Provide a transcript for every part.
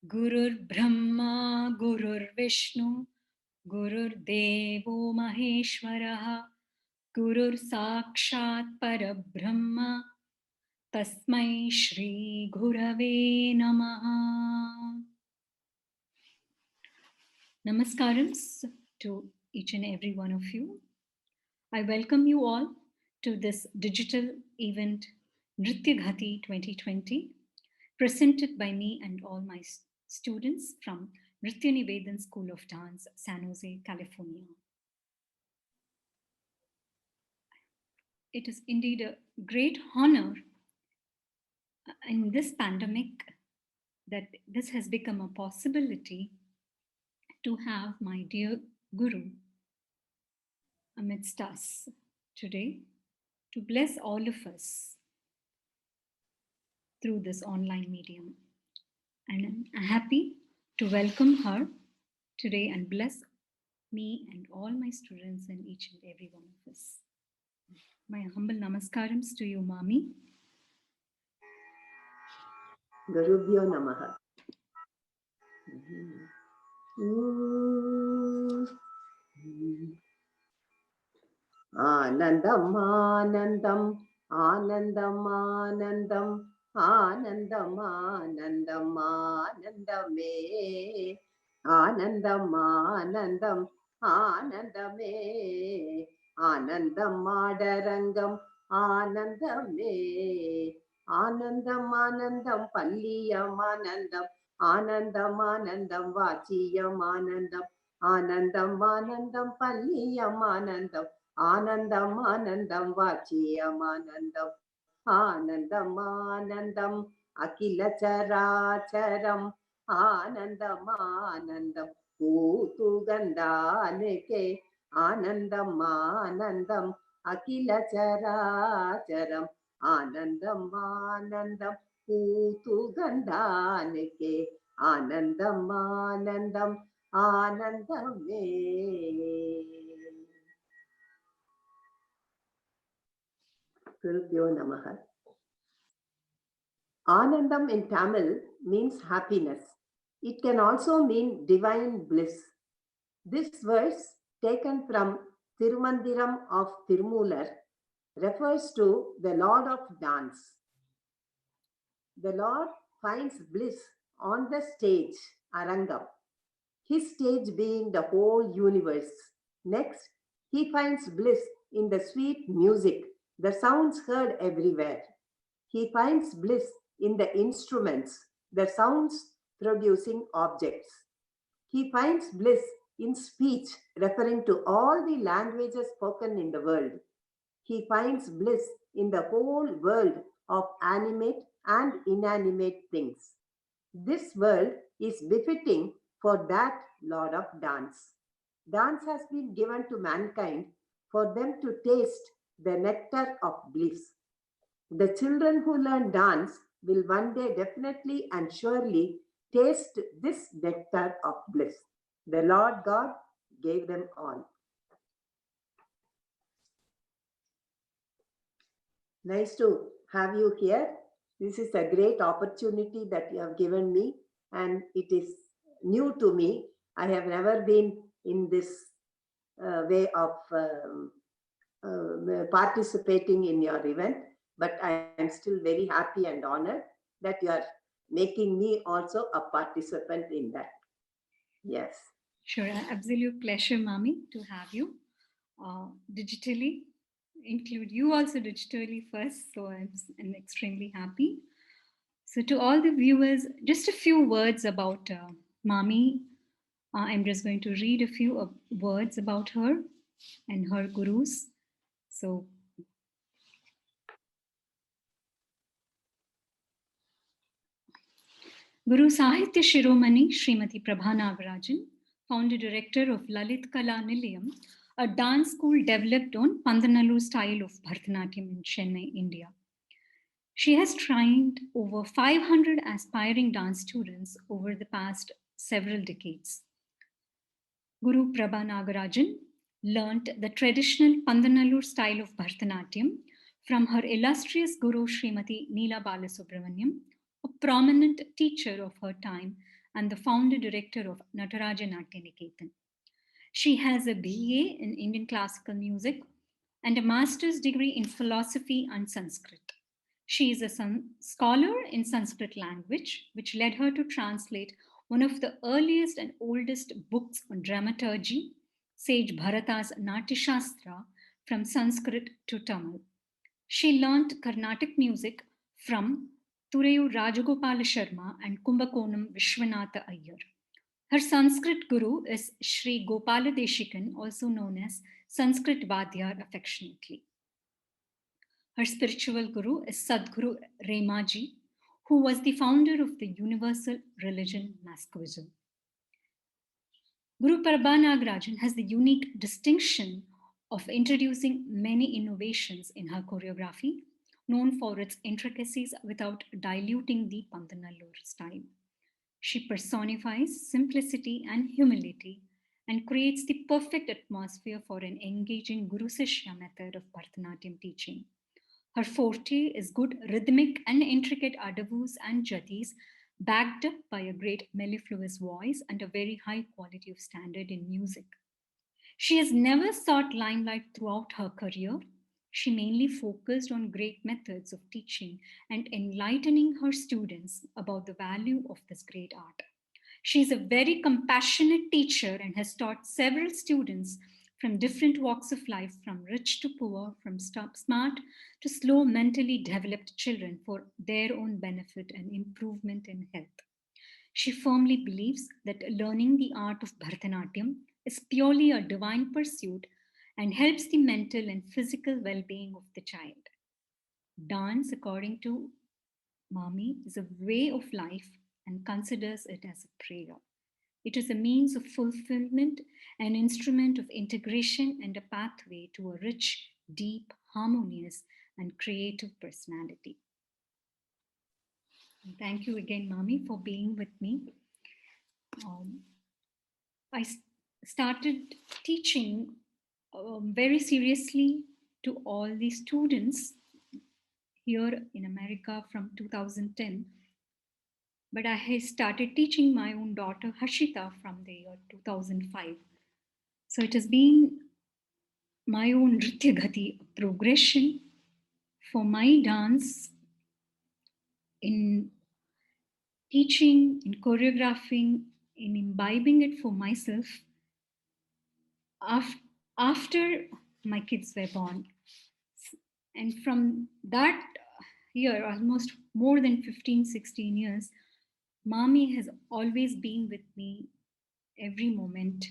Gurur Brahma, Gurur Vishnu, Gurur Devo Maheshwaraha, Gurur Sakshat Parabrahma, Tasmai Shri Gurave Namaha. Namaskarams to each and every one of you. I welcome you all to this digital event Nritya Ghati 2020, presented by me and all my students from Nritya Nivedan School of Dance, San Jose, California. It is indeed a great honor in this pandemic that this has become a possibility to have my dear Guru amidst us today to bless all of us through this online medium. And I'm happy to welcome her today and bless me and all my students and each and every one of us. My humble namaskarams to you, Mami. Gurubhyo Namaha. Anandam, Anandam, Anandam, Anandam, Anandam, Anandam, Anandame. Anandam, Anandam, Anandame. Anandam, Adarangam, Anandame. Anandam, Anandam, Palliyam, Anandam. Anandam, Anandam, Vachiyam, Anandam. Anandam, Anandam, Palliyam, Anandam. Anandam, Anandam, Vachiyam, Anandam. Anandam, Anandam, Akila Characharam. Anandam, Anandam, Putu Gandhanike. Anandam, Anandam, Akila Characharam. Anandam, Anandam, Putu Gandhanike. Anandam, Anandam, Anandame. Gurubhyo Namaha. Anandam in Tamil means happiness. It can also mean divine bliss. This verse, taken from Tirumandiram of Tirumular, refers to the Lord of Dance. The Lord finds bliss on the stage, Arangam, his stage being the whole universe. Next, he finds bliss in the sweet music, the sounds heard everywhere. He finds bliss in the instruments, the sounds producing objects. He finds bliss in speech, referring to all the languages spoken in the world. He finds bliss in the whole world of animate and inanimate things. This world is befitting for that Lord of Dance. Dance has been given to mankind for them to taste the nectar of bliss. The children who learn dance will one day definitely and surely taste this nectar of bliss. The Lord God gave them all. Nice to have you here. This is a great opportunity that you have given me, and it is new to me. I have never been in this way of participating in your event, but I am still very happy and honored that you are making me also a participant in that. Yes. Sure, absolute pleasure, Mami, to have you digitally. Include you also digitally first, so I'm extremely happy. So, to all the viewers, just a few words about Mami. I'm just going to read a few words about her and her gurus. So, Guru Sahitya Shiromani Srimati Prabha Nagarajan, founder director of Lalit Kala Nilayam, a dance school developed on Pandanallur style of Bharatanatyam in Chennai, India. She has trained over 500 aspiring dance students over the past several decades. Guru Prabha Nagarajan learnt the traditional Pandanallur style of Bharatanatyam from her illustrious guru Srimati Neela Balasubramaniam, a prominent teacher of her time and the founder director of Nataraja Natya Niketan. She has a BA in Indian classical music and a master's degree in philosophy and Sanskrit. She is a scholar in Sanskrit language, which led her to translate one of the earliest and oldest books on dramaturgy, sage Bharata's Natyashastra, from Sanskrit to Tamil. She learnt Carnatic music from Thurayu Rajagopala Sharma and Kumbakonam Vishwanatha Iyer. Her Sanskrit guru is Sri Gopala Deshikan, also known as Sanskrit Vadyar affectionately. Her spiritual guru is Sadguru Remaji, who was the founder of the universal religion Mascoism. Guru Prabha Nagarajan has the unique distinction of introducing many innovations in her choreography, known for its intricacies without diluting the Pantanallur style. She personifies simplicity and humility and creates the perfect atmosphere for an engaging Guru Sishya method of Bharatanatyam teaching. Her forte is good rhythmic and intricate adavus and jatis, backed up by a great mellifluous voice and a very high quality of standard in music. She has never sought limelight throughout her career. She mainly focused on great methods of teaching and enlightening her students about the value of this great art. She is a very compassionate teacher and has taught several students from different walks of life, from rich to poor, from smart to slow mentally developed children for their own benefit and improvement in health. She firmly believes that learning the art of Bharatanatyam is purely a divine pursuit and helps the mental and physical well being of the child. Dance, according to Mami, is a way of life and considers it as a prayer. It is a means of fulfillment, an instrument of integration, and a pathway to a rich, deep, harmonious, and creative personality. And thank you again, Mami, for being with me. I started teaching very seriously to all the students here in America from 2010. But I started teaching my own daughter Harshita from the year 2005. So it has been my own Nritya Gati progression for my dance in teaching, in choreographing, in imbibing it for myself after my kids were born. And from that year, almost more than 15, 16 years, Mami has always been with me every moment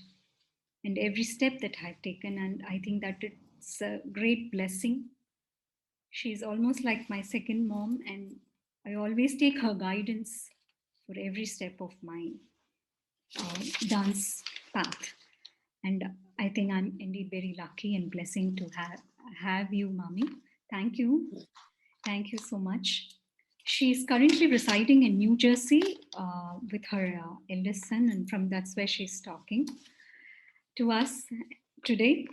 and every step that I've taken. And I think that it's a great blessing. She's almost like my second mom, and I always take her guidance for every step of my dance path. And I think I'm indeed very lucky and blessing to have you, Mami. Thank you. Thank you so much. She's currently residing in New Jersey with her eldest son, and from that's where she's talking to us today.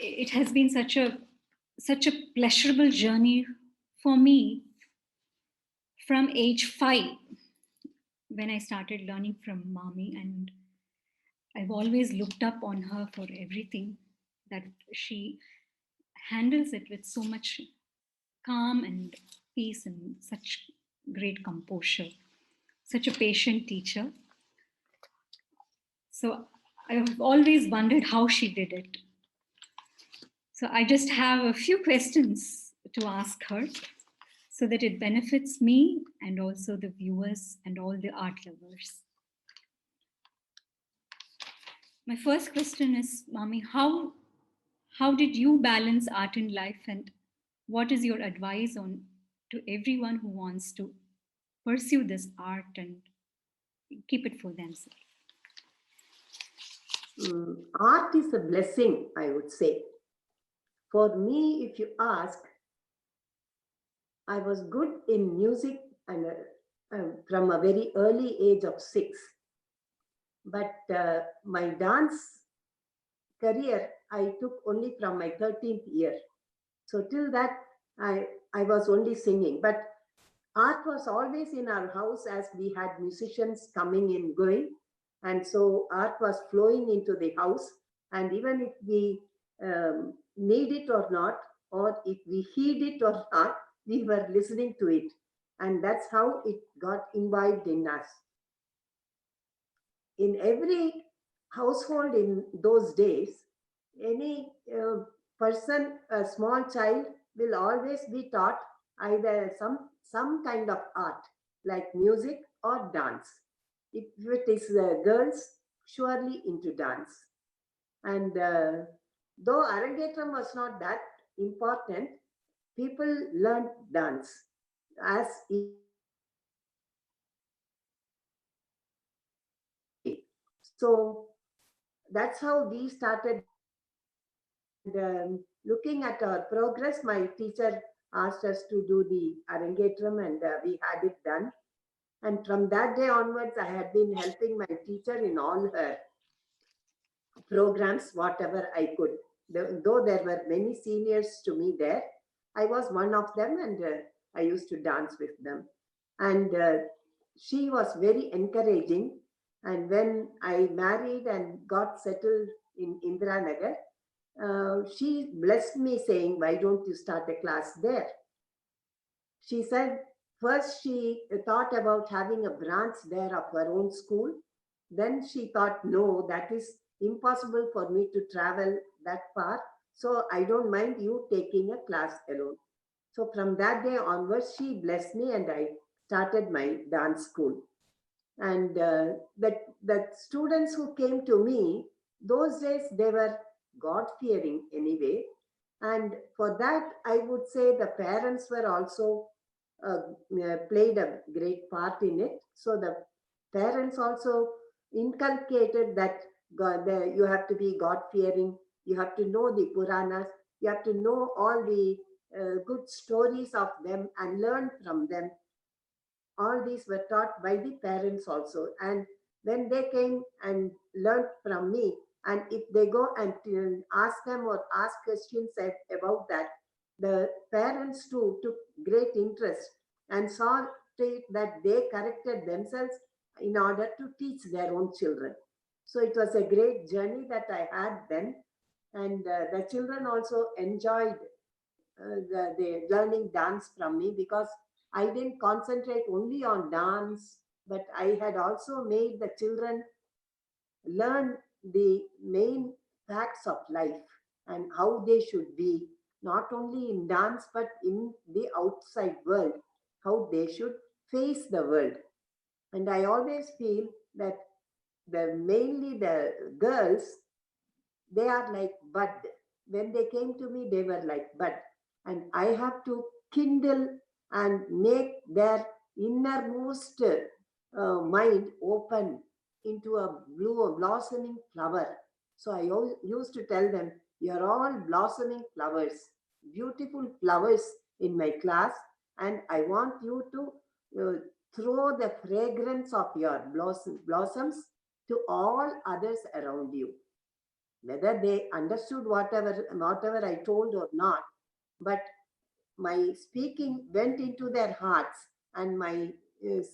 It has been such a pleasurable journey for me from age 5 when I started learning from Mami, and I've always looked up on her for everything, that she handles it with so much calm and peace and such great composure. Such a patient teacher. So I've always wondered how she did it. So I just have a few questions to ask her so that it benefits me and also the viewers and all the art lovers. My first question is, Mami, how did you balance art and life, and what is your advice on to everyone who wants to pursue this art and keep it for themselves? Art is a blessing, I would say. For me, if you ask, I was good in music and from a very early age of 6. But my dance career I took only from my 13th year. So till that, I was only singing. But art was always in our house as we had musicians coming in, going. And so art was flowing into the house. And even if we need it or not, or if we heed it or not, we were listening to it. And that's how it got imbibed in us. In every household in those days, any person, a small child, will always be taught either some kind of art, like music or dance. If it is girls, surely into dance. And though Arangetram was not that important, people learned dance as so that's how we started. And looking at our progress, my teacher asked us to do the Arangetram, and we had it done. And from that day onwards, I had been helping my teacher in all her programs, whatever I could. Though there were many seniors to me there, I was one of them, and I used to dance with them. And she was very encouraging. And when I married and got settled in Indiranagar, she blessed me saying, "Why don't you start a class there?" She said, first she thought about having a branch there of her own school. Then she thought, no, that is impossible for me to travel that far. So I don't mind you taking a class alone. So from that day onwards, she blessed me and I started my dance school. And that students who came to me, those days they were God fearing anyway. And for that, I would say the parents were also played a great part in it. So the parents also inculcated that you have to be God fearing, you have to know the Puranas, you have to know all the good stories of them and learn from them. All these were taught by the parents also. And when they came and learned from me, and if they go and ask them or ask questions about that, the parents too took great interest and saw to it that they corrected themselves in order to teach their own children. So it was a great journey that I had then. And the children also enjoyed the learning dance from me, because I didn't concentrate only on dance, but I had also made the children learn the main facts of life and how they should be, not only in dance, but in the outside world, how they should face the world. And I always feel that mainly the girls, they are like bud. When they came to me, they were like bud. And I have to kindle and make their innermost mind open into a blossoming flower. So I used to tell them, "You're all blossoming flowers, beautiful flowers in my class, and I want you to uh, throw the fragrance of your blossoms to all others around you." Whether they understood whatever I told or not, but my speaking went into their hearts, and my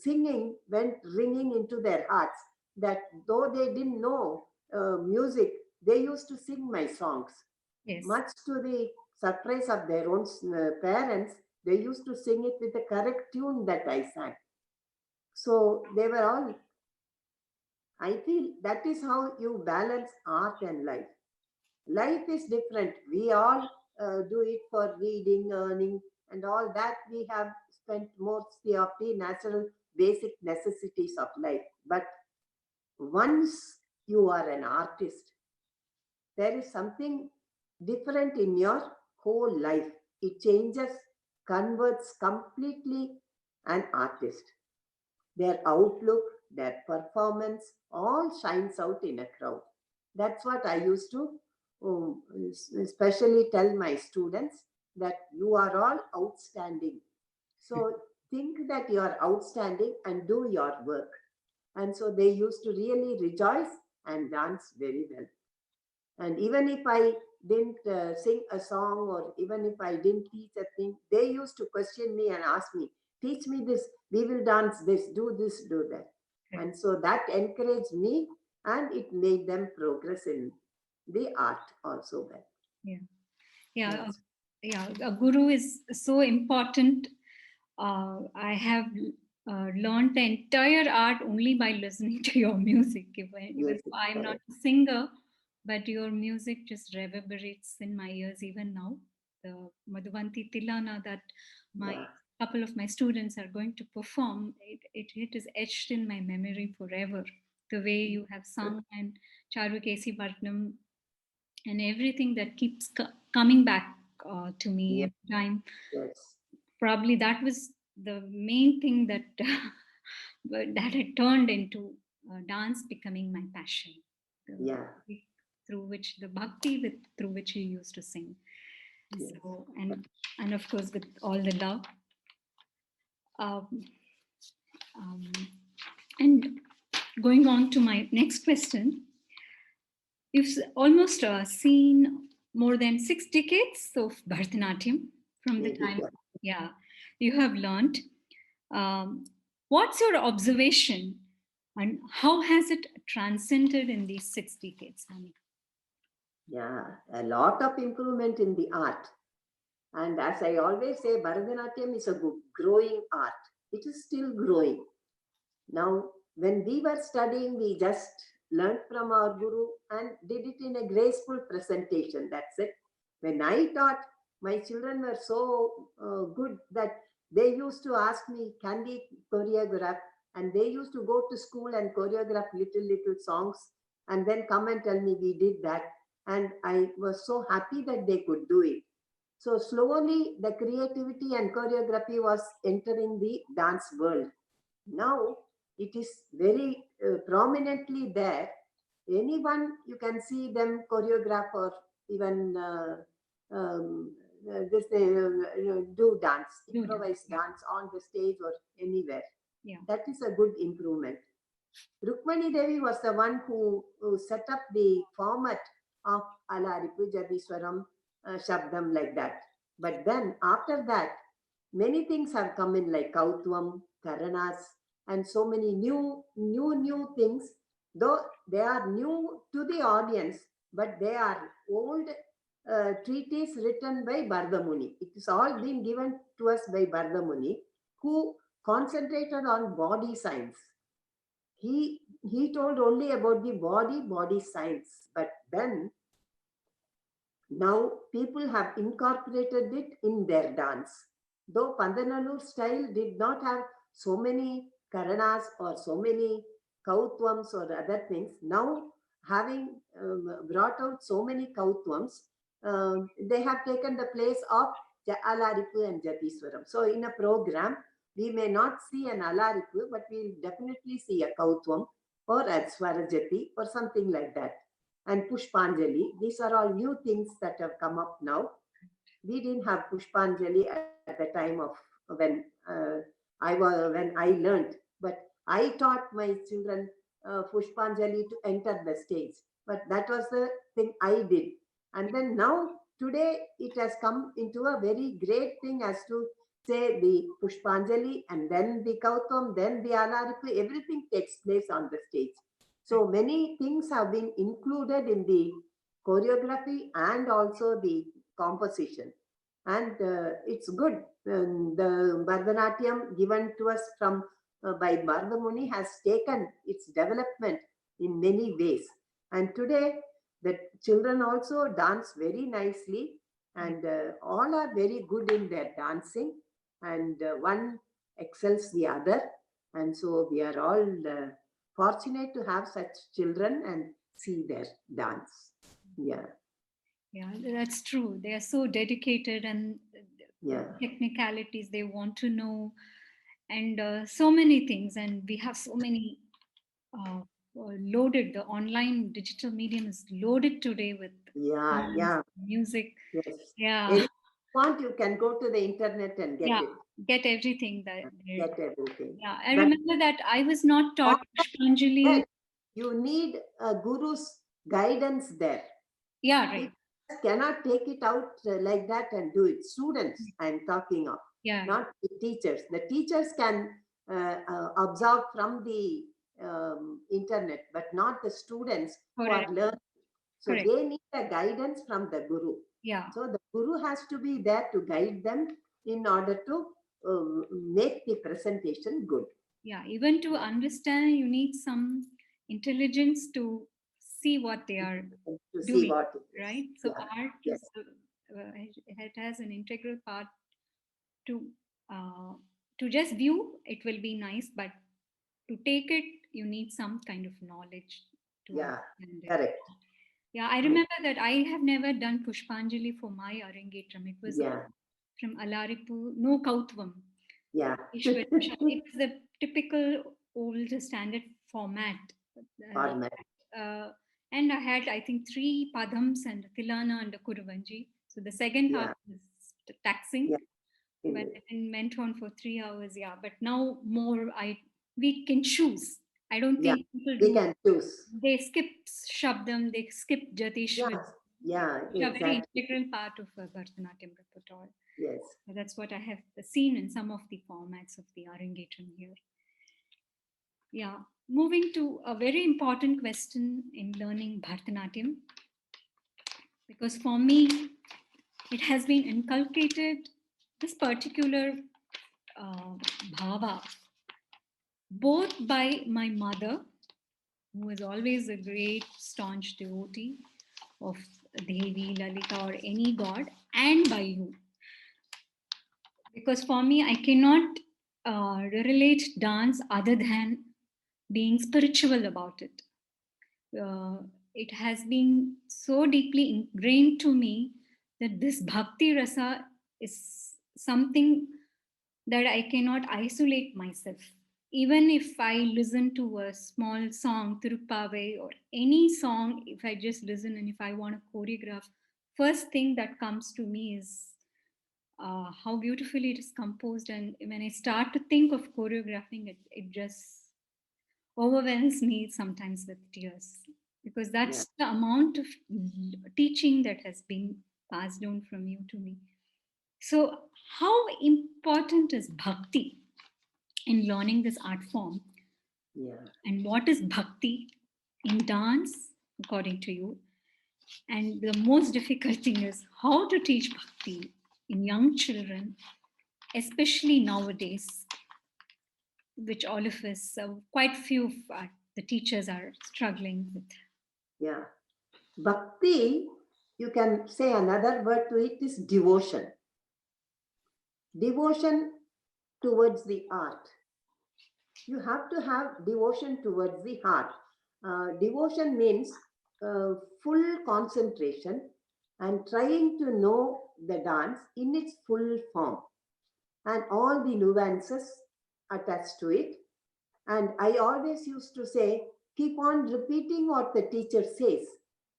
singing went ringing into their hearts, that though they didn't know music, they used to sing my songs. Yes. Much to the surprise of their own parents, they used to sing it with the correct tune that I sang. So they were all, I feel that is how you balance art and life. Life is different. We all do it for reading, earning, and all that. We have spent mostly of the natural basic necessities of life. But once you are an artist, there is something different in your whole life. It changes, converts completely an artist. Their outlook, their performance, all shines out in a crowd. That's what I used to especially tell my students, that you are all outstanding. So think that you are outstanding and do your work. And so they used to really rejoice and dance very well. And even if I didn't sing a song, or even if I didn't teach a thing, they used to question me and ask me, teach me this, we will dance this, do that. Correct. And so that encouraged me, and it made them progress in the art also well. Yeah. Yeah. Yes. Yeah. A guru is so important. I have learned the entire art only by listening to your music. Even Yes, though I'm not correct. a singer, but your music just reverberates in my ears even now. The Madhuvanti Tilana that my Yeah. couple of my students are going to perform, it is etched in my memory forever. The way you have sung, and Charu Kesi Bhatnam, and everything that keeps coming back to me Yes. every time. Yes. Probably that was the main thing that that had turned into dance becoming my passion. Yeah. Through which the bhakti through which you used to sing. Yes. So and of course with all the love. Um, um, and going on to my next question, you've almost seen more than 6 decades of Bharatanatyam from the Maybe. time, Yeah. yeah, you have learned. Um, what's your observation and how has it transcended in these 6 decades, Mami? Yeah. A lot of improvement in the art. And as I always say, Bharatanatyam is a growing art. It is still growing. Now, when we were studying, we just learned from our guru and did it in a graceful presentation. That's it. When I taught, my children were so good that they used to ask me, can we choreograph? And they used to go to school and choreograph little songs and then come and tell me we did that. And I was so happy that they could do it. So slowly the creativity and choreography was entering the dance world. Now it is very prominently there. Anyone you can see them choreograph, or even um, this do dance, Do that. improvise Yeah. dance on the stage or anywhere. Yeah. That is a good improvement. Rukmani Devi was the one who set up the format of Alaripu, Jadiswaram, Shabdam, like that. But then after that, many things have come in, like Kautvam, Karanas, and so many new things. Though they are new to the audience, but they are old treatise written by Bardamuni. It is all been given to us by Bardamuni, who concentrated on body science. He told only about the body science, but then now people have incorporated it in their dance. Though Pandanallur style did not have so many karanas or so many kautvams or other things, now having brought out so many kautvams, they have taken the place of Alaripu and Jatiswaram. So in a program, we may not see an Alaripu, but we'll definitely see a kautvam or a Swarajati or something like that, and Pushpanjali. These are all new things that have come up now. We didn't have Pushpanjali at the time of when when I learned, but I taught my children Pushpanjali to enter the stage. But that was the thing I did, and then now today it has come into a very great thing as to say the Pushpanjali and then the Kautam, then the Alaripu, everything takes place on the stage. So many things have been included in the choreography and also the composition. And it's good. The Bharatanatyam given to us from by Bharadamuni has taken its development in many ways. And today, the children also dance very nicely, and all are very good in their dancing, and one excels the other. And so we are all fortunate to have such children and see their dance. Yeah. Yeah, that's true. They are so dedicated, and the Yeah. technicalities they want to know, and so many things. And we have so many loaded. The online digital medium is loaded today with Yeah. dance, Yeah. music. Yes. Yeah, If you want, you can go to the internet and get yeah, it. get everything that. Get everything. Yeah, I But remember that I was not all taught that, Pushpanjali. you need a guru's guidance there. Yeah, right. Cannot take it out like that and do it. Students, I'm talking of, Yeah, not the teachers. The teachers can observe from the internet, but not the students who are correct. learning. So Correct. they need a guidance from the guru. Yeah. So the guru has to be there to guide them in order to make the presentation good. Yeah. Even to understand, you need some intelligence to see what they are To see doing, what it is. right? So Yeah. art Yes. is it has an integral part to uh, to just view. It will be nice, but to take it, you need some kind of knowledge to Yeah. understand it. Correct. Yeah, I remember that I have never done Pushpanjali for my Arangetram. It was Yeah. from Alaripu, no Kautvam. Yeah. Ishwar Prasad. It was the typical old standard format. Uh, Format. uh, and I had, I think, three padams and Tilana and Kuruvanji. So the second half Yeah. was taxing, Yeah. but it went on for 3 hours. Yeah, but now more, we can choose. I don't Yeah. think people We do. can choose. They skip Shabdam, they skip Jatishwar, Yeah. Yeah. which are very Exactly. integral part of a Bharatanatyam repertoire. Yes. So that's what I have seen in some of the formats of the Arangetram here. Yeah, moving to a very important question in learning Bharatanatyam, because for me, it has been inculcated this particular uh, bhava both by my mother, who was always a great staunch devotee of Devi, Lalita, or any god, and by you. Because for me, I cannot relate dance other than being spiritual about it. Uh, it has been so deeply ingrained to me that this bhakti rasa is something that I cannot isolate myself. Even if I listen to a small song, Tirupavai, or any song, if I just listen and if I want to choreograph, first thing that comes to me is how beautifully it is composed. And when I start to think of choreographing it, it just overwhelms me sometimes with tears, because Yeah. that's the amount of teaching that has been passed down from you to me. So, how important is bhakti in learning this art form? Yeah. And what is bhakti in dance, according to you? And the most difficult thing is how to teach bhakti in young children, especially nowadays, which all of us, quite few of the teachers are struggling with. Yeah. Bhakti, you can say another word to it, is devotion. Devotion towards the art. You have to have devotion towards the heart. Devotion means full concentration and trying to know the dance in its full form and all the nuances attached to it. And I always used to say, keep on repeating what the teacher says,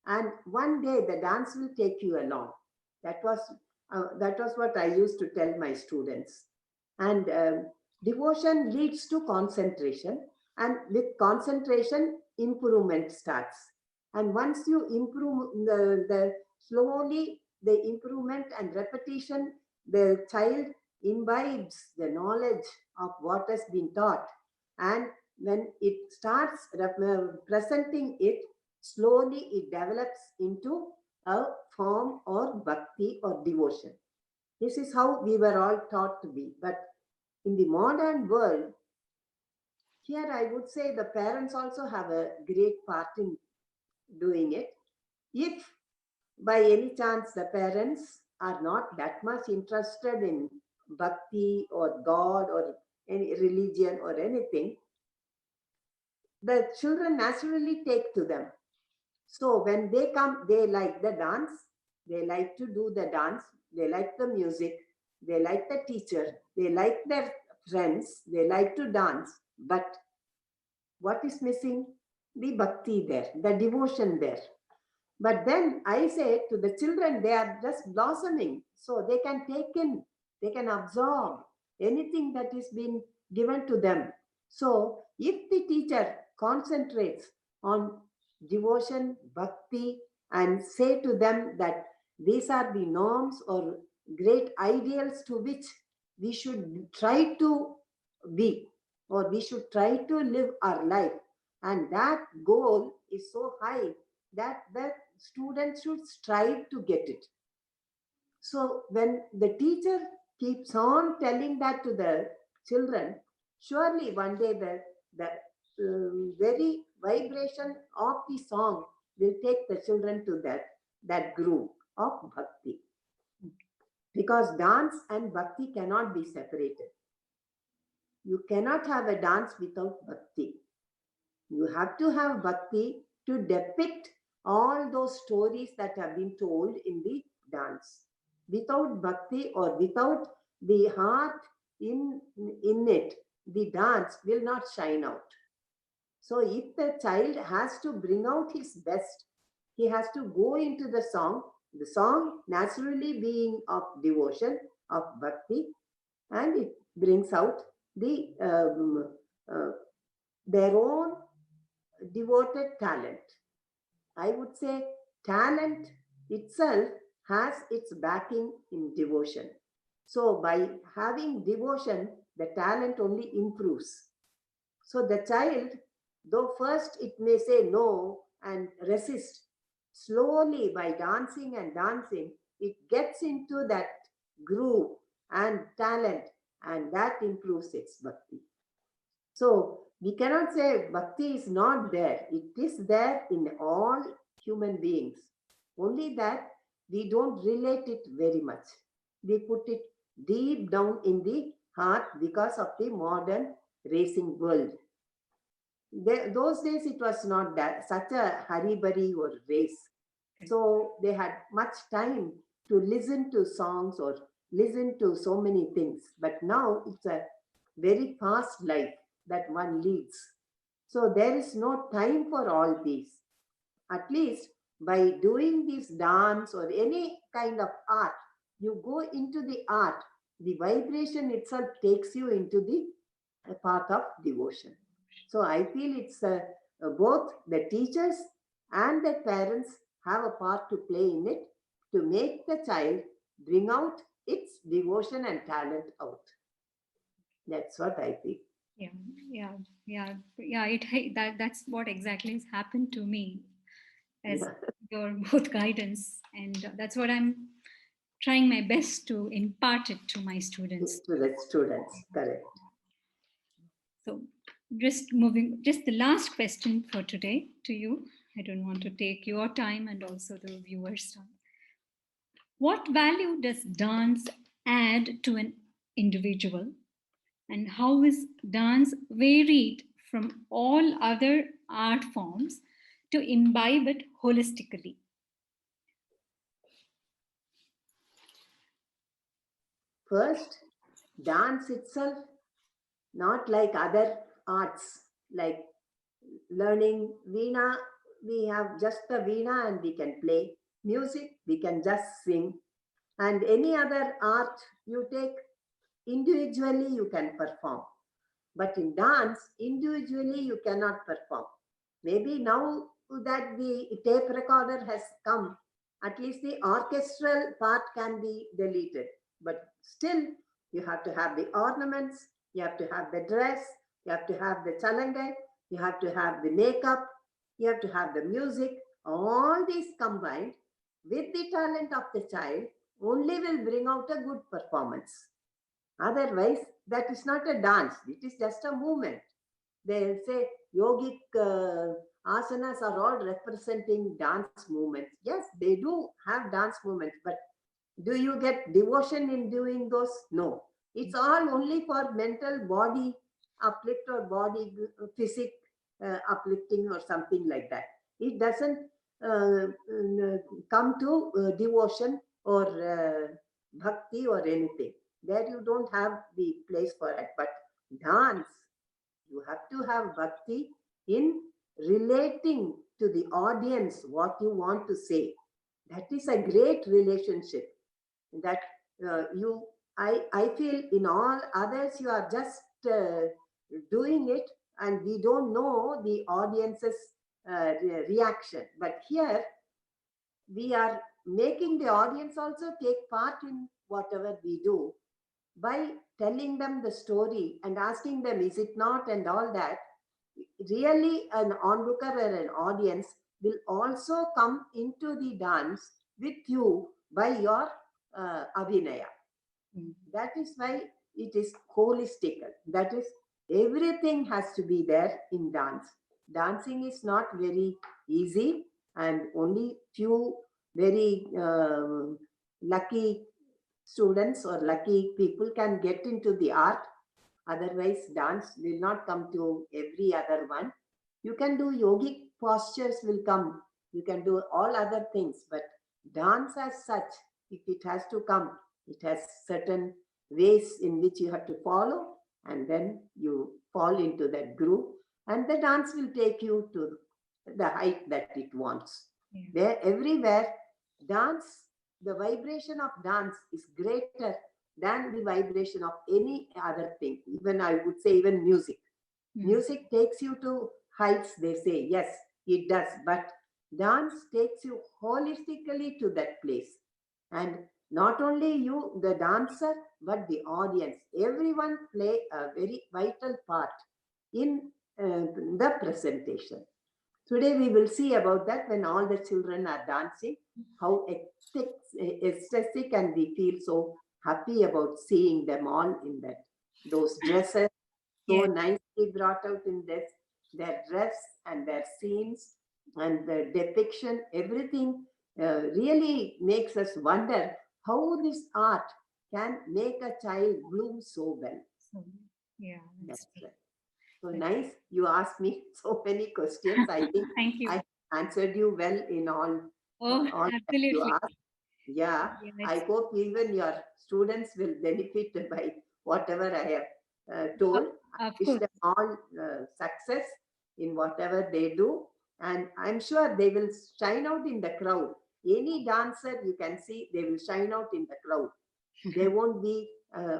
and one day the dance will take you along. That was what I used to tell my students. And devotion leads to concentration, and with concentration, improvement starts. And once you improve the slowly the improvement and repetition, the child imbibes the knowledge of what has been taught, and when it starts presenting it, slowly it develops into a form or bhakti or devotion. This is how we were all taught to be. But in the modern world, here I would say the parents also have a great part in doing it. If by any chance the parents are not that much interested in bhakti or God or any religion or anything, the children naturally take to them. So when they come, they like the dance, they like to do the dance, they like the music, they like the teacher, they like their friends, they like to dance. But what is missing? The bhakti there, the devotion there. But then I say to the children, they are just blossoming. So they can take in, they can absorb anything that is being given to them. So if the teacher concentrates on devotion, bhakti, and say to them that these are the norms or great ideals to which we should try to be, or we should try to live our life. And that goal is so high that the students should strive to get it. So when the teacher keeps on telling that to the children, surely one day the very vibration of the song will take the children to that groove of bhakti. Because dance and bhakti cannot be separated. You cannot have a dance without bhakti. You have to have bhakti to depict all those stories that have been told in the dance. Without bhakti or without the heart in it, the dance will not shine out. So if the child has to bring out his best, he has to go into the song naturally being of devotion, of bhakti, and it brings out uh, their own devoted talent. I would say talent itself has its backing in devotion. So by having devotion, the talent only improves. So the child, though first it may say no and resist, slowly by dancing and dancing, it gets into that groove and talent, and that improves its bhakti. So we cannot say bhakti is not there. It is there in all human beings. Only that we don't relate it very much. We put it deep down in the heart because of the modern racing world. Those days it was not that such a hurry-burry or race. So they had much time to listen to songs or listen to so many things. But now it's a very fast life that one leads. So there is no time for all these. At least by doing this dance or any kind of art, you go into the art, the vibration itself takes you into the path of devotion. So I feel it's both the teachers and the parents have a part to play in it to make the child bring out its devotion and talent out. That's what I feel. Yeah, yeah, yeah, yeah. That's what exactly has happened to me as Yeah. your both guidance, and that's what I'm trying my best to impart it to my students. To the students, correct. So, just the last question for today to you. I don't want to take your time and also the viewers' time. What value does dance add to an individual, and how is dance varied from all other art forms to imbibe it holistically? First, dance itself, not like other arts, like learning veena, we have just the veena and we can play. Music, we can just sing. And any other art you take, individually you can perform. But in dance, individually you cannot perform. Maybe now that the tape recorder has come, at least the orchestral part can be deleted. But still, you have to have the ornaments, you have to have the dress, you have to have the chalangai, you have to have the makeup, you have to have the music. All these combined with the talent of the child only will bring out a good performance. Otherwise, that is not a dance, it is just a movement. They say yogic asanas are all representing dance movements. Yes, they do have dance movements, but do you get devotion in doing those? No. It's all only for mental body uplift or body physic uplifting or something like that. It doesn't come to devotion or bhakti or anything. There you don't have the place for it. But dance, you have to have bhakti in relating to the audience what you want to say. That is a great relationship that I feel in all others you are just doing it and we don't know the audience's reaction. But here we are making the audience also take part in whatever we do by telling them the story and asking them, is it not, and all that. Really, an onlooker or an audience will also come into the dance with you by your abhinaya. That is why it is holistic. That is, everything has to be there in dance. Dancing is not very easy, and only few very lucky students or lucky people can get into the art. Otherwise, dance will not come to every other one. You can do yogic postures will come. You can do all other things, but dance as such, if it has to come, it has certain ways in which you have to follow, and then you fall into that groove, and the dance will take you to the height that it wants. Yeah. There, everywhere, dance, the vibration of dance is greater than the vibration of any other thing. Even I would say, even music. Music takes you to heights, they say. Yes, it does. But dance takes you holistically to that place. And not only you, the dancer, but the audience. Everyone play a very vital part in the presentation. Today we will see about that when all the children are dancing, how ecstatic, and we feel so happy about seeing them all in that. Those dresses so nicely brought out in this, their dress and their scenes and the depiction, everything really makes us wonder how this art can make a child bloom so well. So, yeah, That's true. right. So nice. You asked me so many questions. I think Thank you. I answered you well in all that you Absolutely. asked. Yeah, I hope even your students will benefit by whatever I have told. I Of wish course. them all success in whatever they do. And I'm sure they will shine out in the crowd. Any dancer you can see, they will shine out in the crowd. They won't be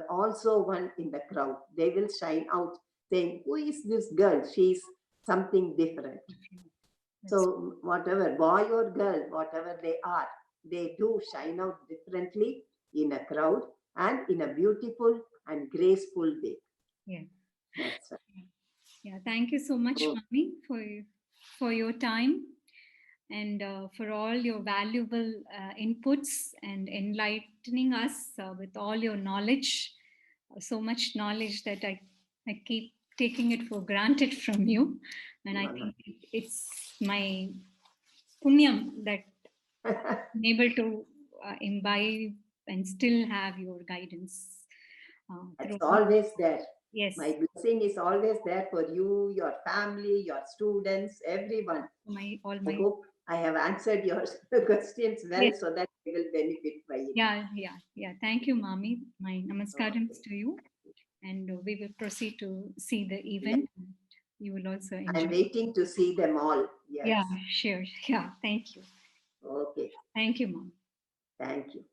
also one in the crowd. They will shine out saying, who is this girl? She's something different. So whatever, boy or girl, whatever they are, they do shine out differently in a crowd and in a beautiful and graceful way. Yeah. That's right. Yeah. Thank you so much, Mami, for your time and for all your valuable inputs and enlightening us with all your knowledge. So much knowledge that I keep taking it for granted from you, and I think it's my punyam that I'm able to imbibe and still have your guidance. It's always there. Yes. My blessing is always there for you, your family, your students, everyone. I hope I have answered your questions well, so that they will benefit by it. Yeah. Thank you, Mami. My namaskarams to you. And we will proceed to see the event. You will also enjoy. I'm waiting to see them all. Yes. Yeah, sure. Yeah, thank you. Okay. Thank you, Mom. Thank you.